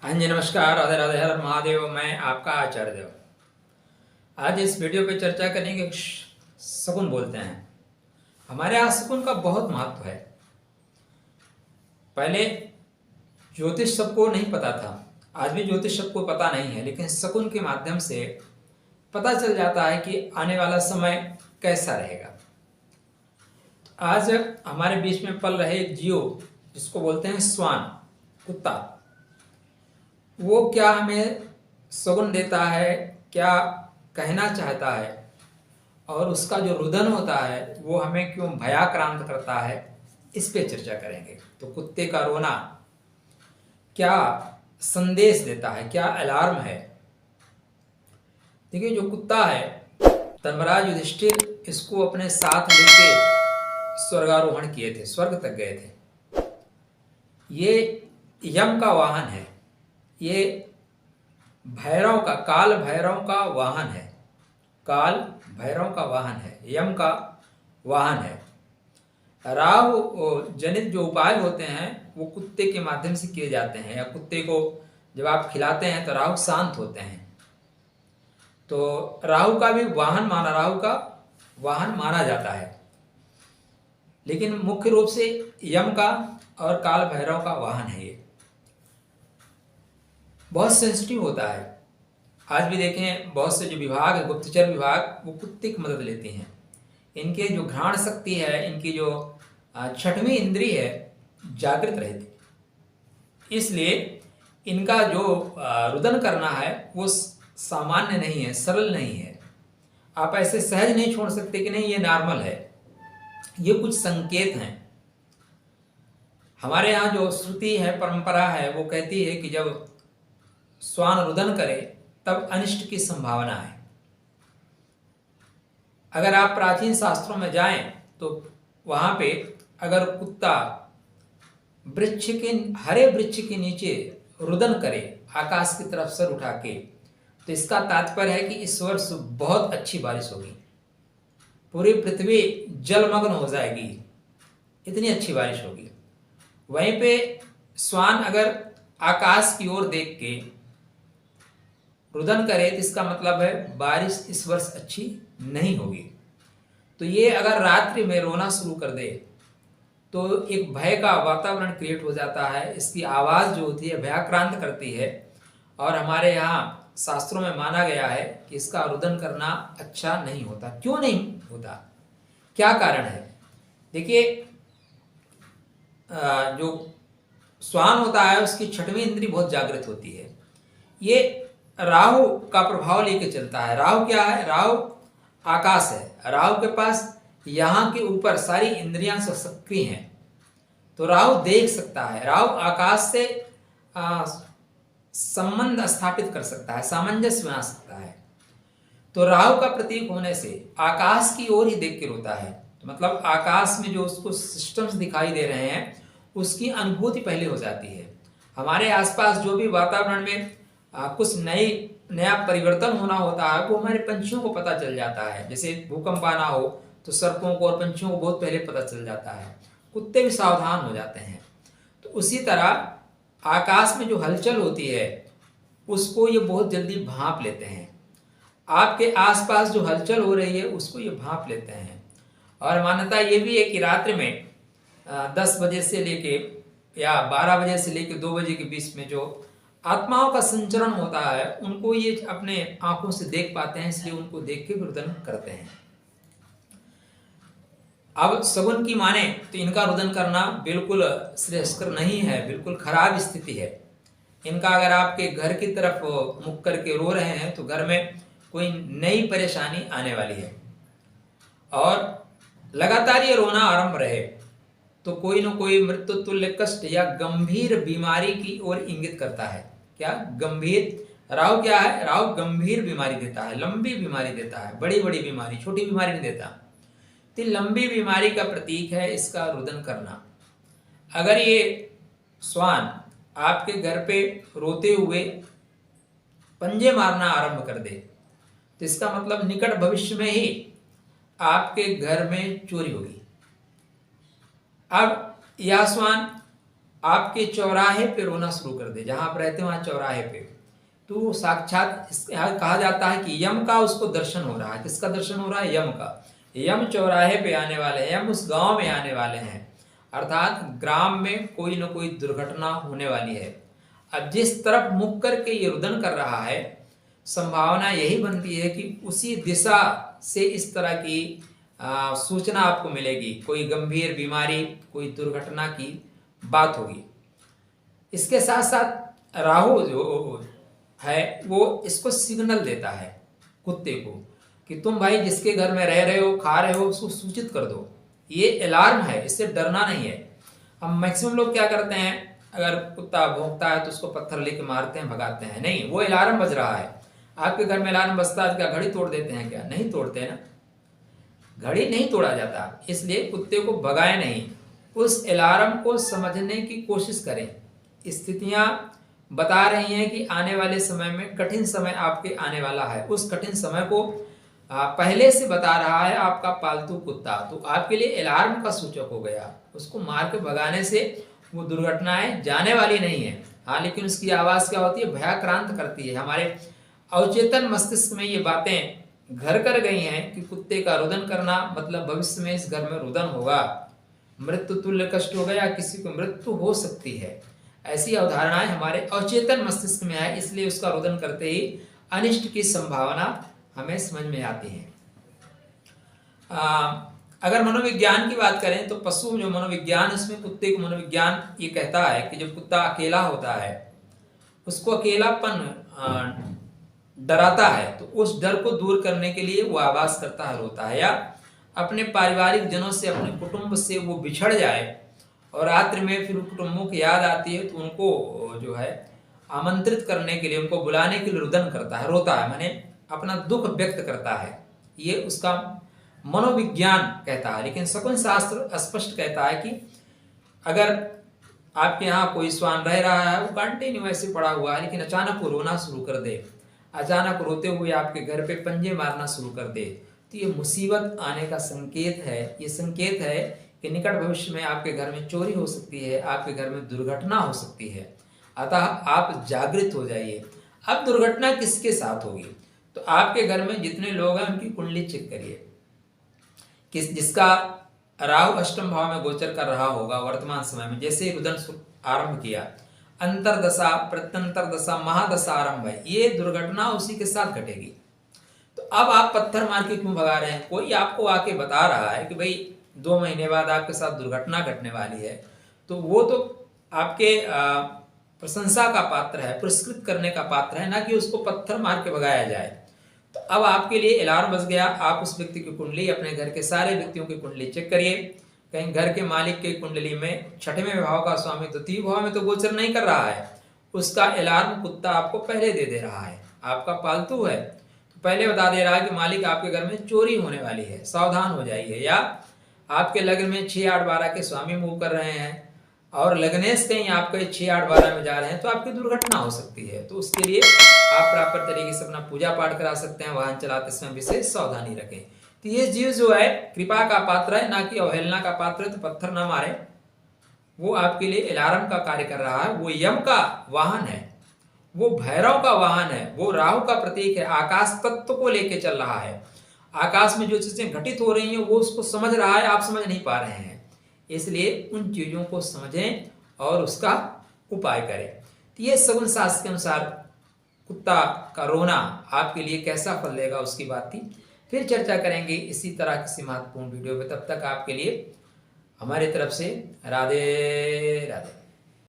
हाँ जी, नमस्कार, राधे राधे, हर महादेव। मैं आपका आचार्य देव। आज इस वीडियो पे चर्चा करेंगे शकुन बोलते हैं। हमारे यहाँ शकुन का बहुत महत्व है। पहले ज्योतिष सबको नहीं पता था, आज भी ज्योतिष सबको पता नहीं है, लेकिन शकुन के माध्यम से पता चल जाता है कि आने वाला समय कैसा रहेगा। आज हमारे बीच में पल रहे एक जीव जिसको बोलते हैं श्वान, कुत्ता, वो क्या हमें शगुन देता है, क्या कहना चाहता है, और उसका जो रुदन होता है वो हमें क्यों भयाक्रांत करता है, इस पे चर्चा करेंगे। तो कुत्ते का रोना क्या संदेश देता है, क्या अलार्म है। देखिए, जो कुत्ता है, धर्मराज युधिष्ठिर इसको अपने साथ लेके स्वर्गारोहण किए थे, स्वर्ग तक गए थे। ये यम का वाहन है, ये भैरव का, काल भैरव का वाहन है, काल भैरव का वाहन है, यम का वाहन है। राहु जनित जो उपाय होते हैं वो कुत्ते के माध्यम से किए जाते हैं, या कुत्ते को जब आप खिलाते हैं तो राहु शांत होते हैं। तो राहु का भी वाहन माना जाता है, लेकिन मुख्य रूप से यम का और काल भैरव का वाहन है। ये बहुत सेंसिटिव होता है। आज भी देखें, बहुत से जो विभाग है, गुप्तचर विभाग, वो कुत्ते की मदद लेते हैं। इनके जो घ्राण शक्ति है, इनकी जो छठवीं इंद्री है, जागृत रहती। इसलिए इनका जो रुदन करना है वो सामान्य नहीं है, सरल नहीं है। आप ऐसे सहज नहीं छोड़ सकते कि नहीं ये नॉर्मल है। ये कुछ संकेत हैं। हमारे यहाँ जो श्रुति है, परंपरा है, वो कहती है कि जब श्वान रुदन करे तब अनिष्ट की संभावना है। अगर आप प्राचीन शास्त्रों में जाएं तो वहां पे अगर कुत्ता हरे वृक्ष के नीचे रुदन करे आकाश की तरफ सर उठा के, तो इसका तात्पर्य है कि इस वर्ष बहुत अच्छी बारिश होगी, पूरी पृथ्वी जलमग्न हो जाएगी, इतनी अच्छी बारिश होगी। वहीं पे श्वान अगर आकाश की ओर देख के रुदन करे तो इसका मतलब है बारिश इस वर्ष अच्छी नहीं होगी। तो ये अगर रात्रि में रोना शुरू कर दे तो एक भय का वातावरण क्रिएट हो जाता है। इसकी आवाज़ जो होती है भयाक्रांत करती है, और हमारे यहाँ शास्त्रों में माना गया है कि इसका रुदन करना अच्छा नहीं होता। क्यों नहीं होता, क्या कारण है? देखिए, जो श्वान होता है उसकी छठवीं इंद्री बहुत जागृत होती है। ये राहु का प्रभाव लेके चलता है। राहु क्या है? राहु आकाश है। राहु के पास यहाँ के ऊपर सारी इंद्रियां सक्रिय हैं, तो राहु देख सकता है। राहु आकाश से संबंध स्थापित कर सकता है, सामंजस्य बना सकता है। तो राहु का प्रतीक होने से आकाश की ओर ही देख के रोता है। तो मतलब आकाश में जो उसको सिस्टम्स दिखाई दे रहे हैं उसकी अनुभूति पहले हो जाती है। हमारे आसपास जो भी वातावरण में कुछ नया परिवर्तन होना होता है वो हमारे पंछियों को पता चल जाता है। जैसे भूकंप आना हो तो सर्पों को और पंछियों को बहुत पहले पता चल जाता है, कुत्ते भी सावधान हो जाते हैं। तो उसी तरह आकाश में जो हलचल होती है उसको ये बहुत जल्दी भांप लेते हैं। आपके आसपास जो हलचल हो रही है उसको ये भांप लेते हैं। और मान्यता ये भी है कि रात्रि में 10 बजे से लेके या 12 बजे से लेके 2 बजे के बीच में जो आत्माओं का संचरण होता है उनको ये अपने आंखों से देख पाते हैं, इसलिए उनको देख के रुदन करते हैं। अब शगुन की माने तो इनका रुदन करना बिल्कुल श्रेयस्कर नहीं है, बिल्कुल खराब स्थिति है इनका। अगर आपके घर की तरफ मुख करके रो रहे हैं तो घर में कोई नई परेशानी आने वाली है, और लगातार ये रोना आरंभ रहे तो कोई न कोई मृत्यु तुल्य कष्ट या गंभीर बीमारी की ओर इंगित करता है। क्या गंभीर? राहु क्या है? राहु गंभीर बीमारी देता है, लंबी बीमारी देता है, बड़ी बड़ी बीमारी, छोटी बीमारी नहीं देता। तो लंबी बीमारी का प्रतीक है इसका रुदन करना। अगर ये श्वान आपके घर पे रोते हुए पंजे मारना आरंभ कर दे तो इसका मतलब निकट भविष्य में ही आपके घर में चोरी होगी। अब यह श्वान आपके चौराहे पे रोना शुरू कर दे, जहां आप रहते हैं वहां चौराहे पे, तो साक्षात कहा जाता है कि यम का उसको दर्शन हो रहा है। किसका दर्शन हो रहा है? यम का। यम चौराहे पे आने वाले हैं, यम उस गांव में आने वाले हैं, अर्थात ग्राम में कोई न कोई दुर्घटना होने वाली है। अब जिस तरफ मुख करके ये रुदन कर रहा है, संभावना यही बनती है कि उसी दिशा से इस तरह की सूचना आपको मिलेगी, कोई गंभीर बीमारी, कोई दुर्घटना की बात होगी। इसके साथ साथ राहु जो है वो इसको सिग्नल देता है कुत्ते को कि तुम भाई जिसके घर में रह रहे हो, खा रहे हो, उसको सूचित कर दो। ये अलार्म है, इससे डरना नहीं है। हम मैक्सिमम लोग क्या करते हैं, अगर कुत्ता भौंकता है तो उसको पत्थर लेके मारते हैं, भगाते हैं। नहीं, वो अलार्म बज रहा है। आपके घर में अलार्म बजता है, क्या घड़ी तोड़ देते हैं? क्या नहीं तोड़ते हैं ना, घड़ी नहीं तोड़ा जाता। इसलिए कुत्ते को भगाए नहीं, उस अलार्म को समझने की कोशिश करें। स्थितियां बता रही हैं कि आने वाले समय में कठिन समय आपके आने वाला है। उस कठिन समय को पहले से बता रहा है आपका पालतू कुत्ता, तो आपके लिए अलार्म का सूचक हो गया। उसको मार के भगाने से वो दुर्घटनाएं जाने वाली नहीं है। हाँ, लेकिन उसकी आवाज़ क्या होती है? भयाक्रांत करती है। हमारे अवचेतन मस्तिष्क में ये बातें घर कर गई हैं कि कुत्ते का रुदन करना मतलब भविष्य में इस घर में रुदन होगा, मृत्यु तुल्य कष्ट होगा, या किसी को मृत्यु हो सकती है। ऐसी अवधारणाएं हमारे अवचेतन मस्तिष्क में है, इसलिए उसका रुदन करते ही अनिष्ट की संभावना हमें समझ में आती है। अगर मनोविज्ञान की बात करें तो पशु जो मनोविज्ञान, उसमें कुत्ते को मनोविज्ञान ये कहता है कि जब कुत्ता अकेला होता है, उसको अकेलापन डराता है, तो उस डर को दूर करने के लिए वो आवाज करता है, रोता है, या अपने पारिवारिक जनों से, अपने कुटुंब से वो बिछड़ जाए और रात्रि में फिर कुटुंबों की याद आती है तो उनको जो है आमंत्रित करने के लिए, उनको बुलाने के लिए रुदन करता है, रोता है, माने अपना दुख व्यक्त करता है। ये उसका मनोविज्ञान कहता है। लेकिन शकुन शास्त्र स्पष्ट कहता है कि अगर आपके यहाँ कोई श्वान रह रहा है, वो कंटिन्यू ऐसे पड़ा हुआ है, लेकिन अचानक वो रोना शुरू कर दे, अचानक रोते हुए आपके घर पे पंजे मारना शुरू कर दे, तो ये मुसीबत आने का संकेत है। ये संकेत है कि निकट भविष्य में आपके घर में चोरी हो सकती है, आपके घर में दुर्घटना हो सकती है। अतः आप जागृत हो जाइए। अब दुर्घटना किसके साथ होगी? तो आपके घर में जितने लोग हैं उनकी कुंडली चेक करिए, जिसका राहु अष्टम भाव में गोचर कर रहा होगा वर्तमान समय में, जैसे रुदन आरंभ किया, अंतरदशा, प्रत्यंतर दशा, महादशा आरंभ है, ये दुर्घटना उसी के साथ घटेगी। तो अब आप पत्थर मार के क्यों भगा रहे हैं? कोई आपको आके बता रहा है कि भाई 2 महीने बाद आपके साथ दुर्घटना घटने वाली है, तो वो तो आपके प्रशंसा का पात्र है, पुरस्कृत करने का पात्र है, ना कि उसको पत्थर मार के भगाया जाए। तो अब आपके लिए अलार्म बज गया। आप उस व्यक्ति की कुंडली, अपने घर के सारे व्यक्तियों की कुंडली चेक करिए। कहीं घर के मालिक के कुंडली में 6वें भाव का स्वामी तो 3 भाव में तो गोचर नहीं कर रहा है, उसका अलार्म कुत्ता आपको पहले दे रहा है। आपका पालतू है तो पहले बता दे रहा है कि मालिक आपके घर में चोरी होने वाली है, सावधान हो जाइए। या आपके लग्न में 6, 8, 12 के स्वामी मूव कर रहे हैं और लग्नेश कहीं आपके 6, 8, 12 में जा रहे हैं, तो आपकी दुर्घटना हो सकती है। तो उसके लिए आप प्रॉपर तरीके से अपना पूजा पाठ करा सकते हैं। वाहन चलाते समय विशेष सावधानी रखें। तो ये जीव जो है कृपा का पात्र है, ना कि अवहेलना का पात्र है, तो पत्थर ना मारे। वो आपके लिए अलार्म का कार्य कर रहा है। वो यम का वाहन है, वो भैरव का वाहन है, वो राहु का प्रतीक है, आकाश तत्व को लेके चल रहा है। आकाश में जो चीजें घटित हो रही हैं वो उसको समझ रहा है, आप समझ नहीं पा रहे हैं। इसलिए उन चीजों को समझें और उसका उपाय करें। तो ये शगुन शास्त्र के अनुसार कुत्ता का रोना आपके लिए कैसा फल देगा उसकी बात थी। फिर चर्चा करेंगे इसी तरह किसी महत्वपूर्ण वीडियो में। तब तक आपके लिए हमारी तरफ से राधे राधे।